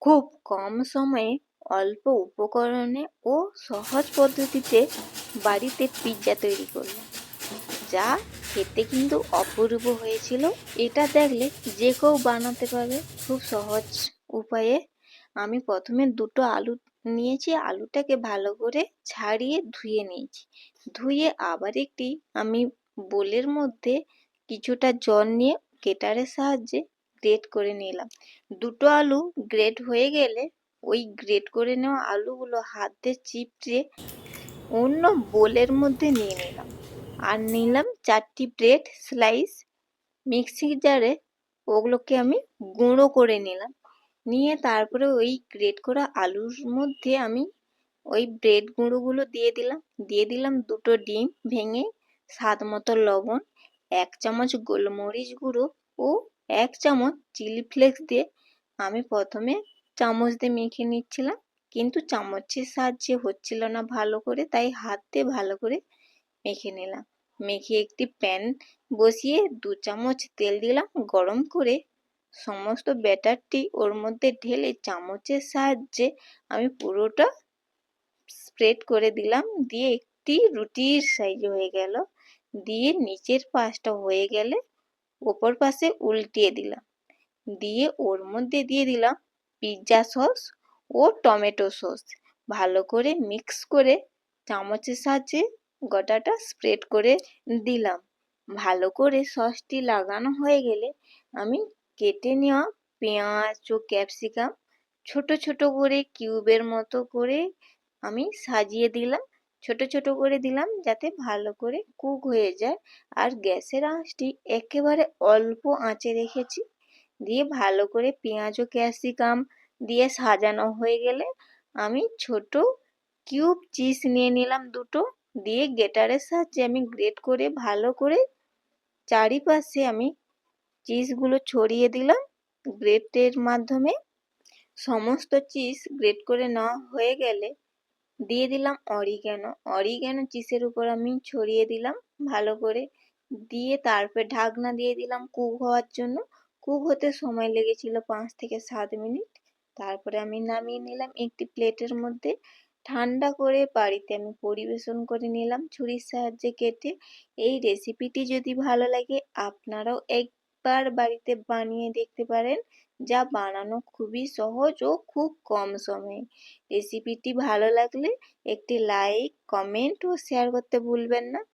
খুব কম সময়ে অল্প উপকরণে ও সহজ পদ্ধতিতে বাড়িতে পিৎজা তৈরি করলাম, যা খেতে কিন্তু অপূর্ব হয়েছিল। এটা দেখলে যে কেউ বানাতে পারবে খুব সহজ উপায়ে। আমি প্রথমে দুটো আলু নিয়েছি, আলুটাকে ভালো করে ছাড়িয়ে ধুয়ে নিয়েছি। ধুয়ে আবার একটি আমি বোলের মধ্যে কিছুটা জল নিয়ে গ্রেটারের সাহায্যে গ্রেট করে নিলাম। দুটো আলু গ্রেট হয়ে গেলে ওই গ্রেট করে নেওয়া আলুগুলো হাত দিয়ে চিপটে অন্য বোলের মধ্যে নিয়ে নিলাম। আর নিলাম 4টি ব্রেড স্লাইস। মিক্সি জারে ওগুলোকে আমি গুঁড়ো করে নিলাম। নিয়ে তারপরে ওই গ্রেট করা আলুর মধ্যে আমি ওই ব্রেড গুঁড়োগুলো দিয়ে দিলাম দুটো ডিম ভেঙে, স্বাদ মতো লবণ, 1 চামচ গোলমরিচ গুঁড়ো ও 1 চামচ চিলি ফ্লেক্স দিয়ে আমি প্রথমে চামচ দিয়ে মেখে নিচ্ছিলাম, কিন্তু চামচের সাহায্যে হচ্ছিল না ভালো করে, তাই হাত দিয়ে ভালো করে মেখে নিলাম। মেখে একটি প্যান বসিয়ে 2 চামচ তেল দিলাম, গরম করে সমস্ত ব্যাটারটি ওর মধ্যে ঢেলে চামচের সাহায্যে আমি পুরোটা স্প্রেড করে দিলাম। দিয়ে একটি রুটির সাইজ হয়ে গেল। দিয়ে নিচের পাশটা হয়ে গেলে ওপর পাশে উল্টিয়ে দিলাম। দিয়ে ওর মধ্যে দিয়ে দিলাম পিৎজা সস ও টমেটো সস। ভালো করে মিক্স করে চামচের সাহায্যে গোটাটা স্প্রেড করে দিলাম। ভালো করে সসটি লাগানো হয়ে গেলে আমি কেটে নেওয়া পেঁয়াজ ও ক্যাপসিকাম ছোট ছোট করে কিউবের মতো করে আমি সাজিয়ে দিলাম। ছোট ছোট করে দিলাম যাতে ভালো করে কুক হয়ে যায়। আর গ্যাসের আঁচটি একেবারে অল্প আঁচে রেখেছি। দিয়ে ভালো করে পেঁয়াজ ও ক্যাপসিকাম দিয়ে সাজানো হয়ে গেলে আমি ছোট কিউব চিজ নিয়ে নিলাম দুটো। দিয়ে গ্রেটারের সাহায্যে আমি গ্রেট করে ভালো করে চারিপাশে আমি চিজগুলো ছড়িয়ে দিলাম গ্রেটের মাধ্যমে। সমস্ত চিজ গ্রেট করে নেওয়া হয়ে গেলে দিয়ে দিলাম অরিগ্যানো চিজের উপর আমি ছড়িয়ে দিলাম ভালো করে। দিয়ে তারপর ঢাকনা দিয়ে দিলাম কুক হওয়ার জন্য। কুক হতে সময় লেগেছিল 5 থেকে 7 মিনিট। তারপরে আমি নামিয়ে নিলাম একটি প্লেটের মধ্যে। ঠান্ডা করে বাড়িতে আমি পরিবেশন করে নিলাম ছুরির সাহায্যে কেটে। এই রেসিপিটি যদি ভালো লাগে আপনারাও একবার বাড়িতে বানিয়ে দেখতে পারেন, যা বানানো খুবই সহজ ও খুব কম সময়ে। রেসিপিটি ভালো লাগলে একটি লাইক, কমেন্ট ও শেয়ার করতে ভুলবেন না।